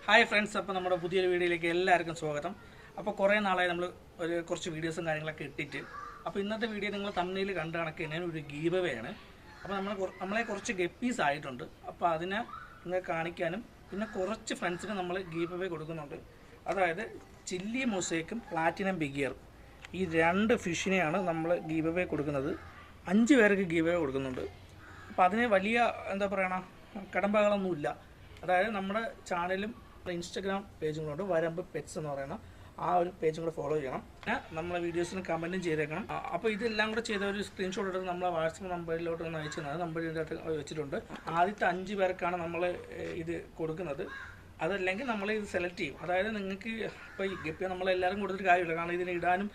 Hi friends, അപ്പോൾ നമ്മുടെ പുതിയൊരു വീഡിയോയിലേക്ക് എല്ലാവർക്കും സ്വാഗതം. അപ്പോൾ കുറേ നാളായി നമ്മൾ കുറച്ച് വീഡിയോസും കാര്യങ്ങളൊക്കെ ഇട്ടിട്ട്. അപ്പോൾ ഇന്നത്തെ വീഡിയോ നിങ്ങൾ തമ്മിൽ കണ്ട കണക്ക് തന്നെ ഒരു ഗീവ് അവേ ആണ്. അപ്പോൾ നമ്മളെ കുറച്ച് ഗപ്പീസ് ആയിട്ടുണ്ട്. അപ്പോൾ അതിനെ നിങ്ങൾ കാണിക്കാനും പിന്നെ കുറച്ച് ഫ്രണ്ട്സിന് നമ്മൾ ഗീവ് അവേ കൊടുക്കുന്നുണ്ട്. അതായത് ചില്ലി മൊസൈക്കും പ്ലാറ്റിനം ബിഗ് ഇയർ, ഈ രണ്ട് ഫിഷിനെയാണ് നമ്മൾ ഗീവ് അവേ കൊടുക്കുന്നത്. 5 പേർക്ക് ഗീവ് അവേ കൊടുക്കുന്നുണ്ട്. അപ്പോൾ അതിന് വലിയ എന്താ പറയണ കടമ്പകളൊന്നുമില്ല. അതായത് നമ്മുടെ ചാനലും ഇൻസ്റ്റാഗ്രാം പേജും കൊണ്ട് വരമ്പ് പെറ്റ്സ് എന്ന് പറയുന്ന ആ ഒരു പേജും കൂടെ ഫോളോ ചെയ്യണം. പിന്നെ നമ്മളെ വീഡിയോസിന് കമൻറ്റും ചെയ്തേക്കണം. അപ്പോൾ ഇതെല്ലാം കൂടെ ചെയ്ത ഒരു സ്ക്രീൻഷോട്ട് എടുത്ത് നമ്മളെ വാട്സപ്പ് നമ്പറിലോട്ട് ഒന്ന് അയച്ചു തന്നത് നമ്പർ വെച്ചിട്ടുണ്ട്. ആദ്യത്തെ 5 പേർക്കാണ് നമ്മൾ ഇത് കൊടുക്കുന്നത്. അതല്ലെങ്കിൽ നമ്മൾ ഇത് സെലക്ട് ചെയ്യും. അതായത് നിങ്ങൾക്ക് ഇപ്പോൾ ഈ ഗപ്പി നമ്മളെല്ലാവരും കൊടുത്തിട്ട് കാര്യമില്ല. കാരണം ഇതിന് ഇടാനും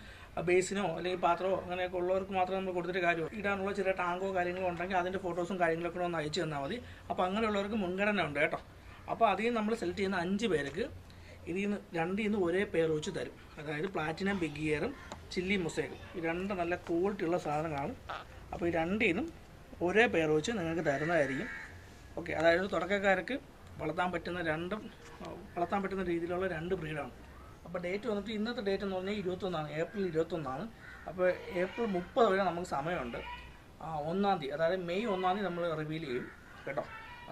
ബേസിനോ അല്ലെങ്കിൽ പാത്രമോ അങ്ങനെയൊക്കെ ഉള്ളവർക്ക് മാത്രമേ നമ്മൾ കൊടുത്തിട്ട് കാര്യമുള്ളൂ. ഇടാനുള്ള ചെറിയ ടാങ്കോ കാര്യങ്ങളോ ഉണ്ടെങ്കിൽ അതിൻ്റെ ഫോട്ടോസും കാര്യങ്ങളൊക്കെ ഒന്ന് അയച്ചു തന്നാൽ മതി. അപ്പോൾ അങ്ങനെയുള്ളവർക്ക് മുൻഗണന ഉണ്ട് കേട്ടോ. അപ്പോൾ അതിൽ നമ്മൾ സെലക്ട് ചെയ്യുന്ന 5 പേർക്ക് ഇതിൽ നിന്ന് 2 ഒരേ പേർ വെച്ച് തരും. അതായത് പ്ലാറ്റിനം ബിഗ് ഇയറും ചില്ലി മൊസൈക്കും, ഈ 2 നല്ല ക്വാളിറ്റി ഉള്ള സാധനങ്ങളാണ്. അപ്പോൾ ഈ 2 ഒരേ പേർ വെച്ച് നിങ്ങൾക്ക് തരുന്നതായിരിക്കും. ഓക്കെ, അതായത് തുടക്കക്കാർക്ക് വളർത്താൻ പറ്റുന്ന രീതിയിലുള്ള 2 ബ്രീഡാണ്. അപ്പോൾ ഡേറ്റ് വന്നിട്ട് ഇന്നത്തെ ഡേറ്റ് എന്ന് പറഞ്ഞാൽ 21 ഏപ്രിൽ 21. അപ്പോൾ ഏപ്രിൽ 30 വരെ നമുക്ക് സമയമുണ്ട്. 1-ാം തീയതി, അതായത് മെയ് 1-ാം തീയതി നമ്മൾ റിവീൽ ചെയ്യും കേട്ടോ.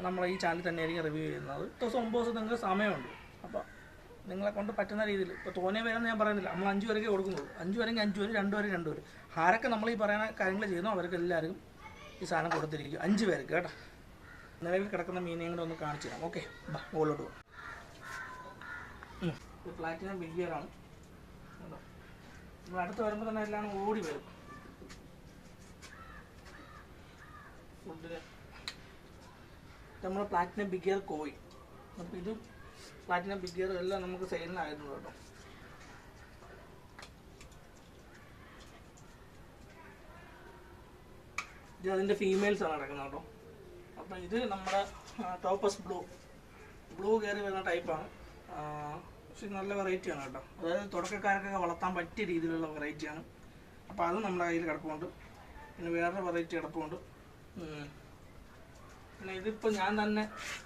നമ്മൾ ഈ ചാനൽ തന്നെയായിരിക്കും റിവ്യൂ ചെയ്യുന്നത്. 9 ദിവസം നിങ്ങൾക്ക് സമയമുണ്ട്. അപ്പോൾ നിങ്ങളെ കൊണ്ട് പറ്റുന്ന രീതിയിൽ, ഇപ്പോൾ തോന്നിയ പേരെന്ന് ഞാൻ പറയുന്നില്ല, നമ്മൾ 5 പേരൊക്കെ കൊടുക്കുന്നുള്ളൂ. 5 പേരെങ്കിൽ 5 പേര്, 2 പേര് 2 പേര്. ആരൊക്കെ നമ്മൾ ഈ പറയുന്ന കാര്യങ്ങൾ ചെയ്യുന്നോ അവർക്ക് എല്ലാവർക്കും ഈ സാധനം കൊടുത്തിരിക്കും. 5 പേർക്ക് കേട്ടോ. നിലവിൽ കിടക്കുന്ന മീനെയും കൂടെ ഒന്ന് കാണിച്ചു തരാം. ഓക്കെ, മുകളിലോട്ട് പോകും. ഇത് പ്ലാറ്റിനം ബിഗ് ഇയർ ആണ്. നമ്മൾ അടുത്ത് വരുമ്പോൾ തന്നെ എല്ലാം ഓടി വരും. ഫുഡിന് നമ്മൾ പ്ലാറ്റിനം ബിഗ് ഇയർ കോയി. അപ്പോൾ ഇത് പ്ലാറ്റിനം ബിഗ് ഇയർ എല്ലാം നമുക്ക് സെയിലിനായിരുന്നു കേട്ടോ. ഇത് അതിൻ്റെ ഫീമെയിൽസാണ് നടക്കുന്നത് കേട്ടോ. അപ്പോൾ ഇത് നമ്മുടെ ടോപ്പസ് ബ്ലൂ കയറി വരുന്ന ടൈപ്പാണ്. പക്ഷെ നല്ല വെറൈറ്റിയാണ് കേട്ടോ. അതായത് തുടക്കക്കാർക്കൊക്കെ വളർത്താൻ പറ്റിയ രീതിയിലുള്ള വെറൈറ്റിയാണ്. അപ്പോൾ അത് നമ്മുടെ കയ്യിൽ കിടപ്പുണ്ട്. പിന്നെ വേറൊരു വെറൈറ്റി കിടപ്പുണ്ട്. പിന്നെ ഇതിപ്പോൾ ഞാൻ തന്നെ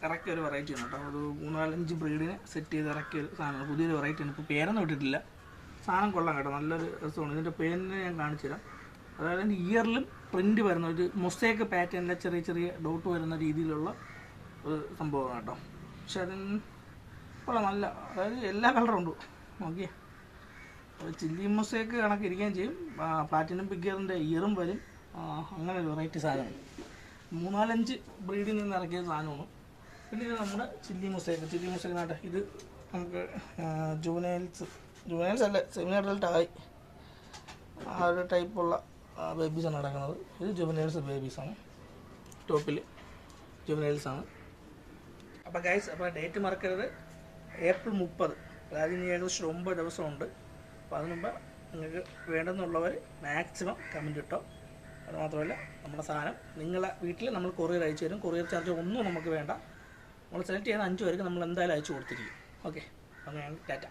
ഇറക്കിയ ഒരു വെറൈറ്റിയാണ് കേട്ടോ. ഒരു 3-4 ബ്രീഡിനെ സെറ്റ് ചെയ്ത് ഇറക്കിയ ഒരു സാധനമാണ്. പുതിയൊരു വെറൈറ്റിയാണ്. ഇപ്പോൾ പേരൊന്നും ഇട്ടിട്ടില്ല. സാധനം കൊള്ളാം കേട്ടോ, നല്ലൊരു രസമാണ്. ഇതിൻ്റെ പേരിനെ ഞാൻ കാണിച്ചു തരാം. അതായത് അതിൻ്റെ ഇയറിലും പ്രിൻ്റ് വരുന്ന ഒരു മൊസൈക്ക് പാറ്റേണിലെ ചെറിയ ചെറിയ ഡോട്ട് വരുന്ന രീതിയിലുള്ള ഒരു സംഭവമാണ് കേട്ടോ. പക്ഷെ അതിന് കൊള്ളാം, നല്ല, അതായത് എല്ലാ കളറും ഉണ്ട്. ഓക്കെ, ചില്ലി മൊസൈക്ക് കണക്കിരിക്കുകയും ചെയ്യും. പ്ലാറ്റിനം ബിഗ് ഇയറിൻ്റെ ഇയറും വരും. അങ്ങനെ ഒരു വെറൈറ്റി സാധനമാണ്. 3-4 ബ്രീഡിൽ നിന്ന് ഇറക്കിയ സാധനമാണ്. പിന്നെ ഇത് നമ്മുടെ ചില്ലി മൊസൈക്ക് നാട്ടെ. ഇത് നമുക്ക് ജുവനൈൽസ് അല്ല, സെമി അഡൽട്ടായി ആ ഒരു ടൈപ്പുള്ള ബേബീസാണ് നടക്കുന്നത്. ഇത് ജുവനൈൽസ് ബേബീസാണ്. ടോപ്പിൽ ജുവനൈൽസാണ്. അപ്പോൾ ഗൈസ്, അപ്പോൾ ഡേറ്റ് മറക്കരുത്, ഏപ്രിൽ 30. അതായത് ഇനി ഏകദേശം 9 ദിവസമുണ്ട്. അപ്പോൾ അതിന് മുമ്പ് നിങ്ങൾക്ക് വേണ്ടെന്നുള്ളവർ മാക്സിമം കമൻറ്റ് ഇട്ടോ. അത് മാത്രമല്ല, നമ്മുടെ സാധനം നിങ്ങളെ വീട്ടിൽ നമ്മൾ കൊറിയർ അയച്ചു തരും. കൊറിയർ ചാർജ് ഒന്നും നമുക്ക് വേണ്ട. നമ്മൾ സെലക്ട് ചെയ്യുന്ന 5 പേർക്ക് നമ്മൾ എന്തായാലും അയച്ചു കൊടുത്തിരിക്കും. ഓക്കെ, അങ്ങനെ ടാറ്റ.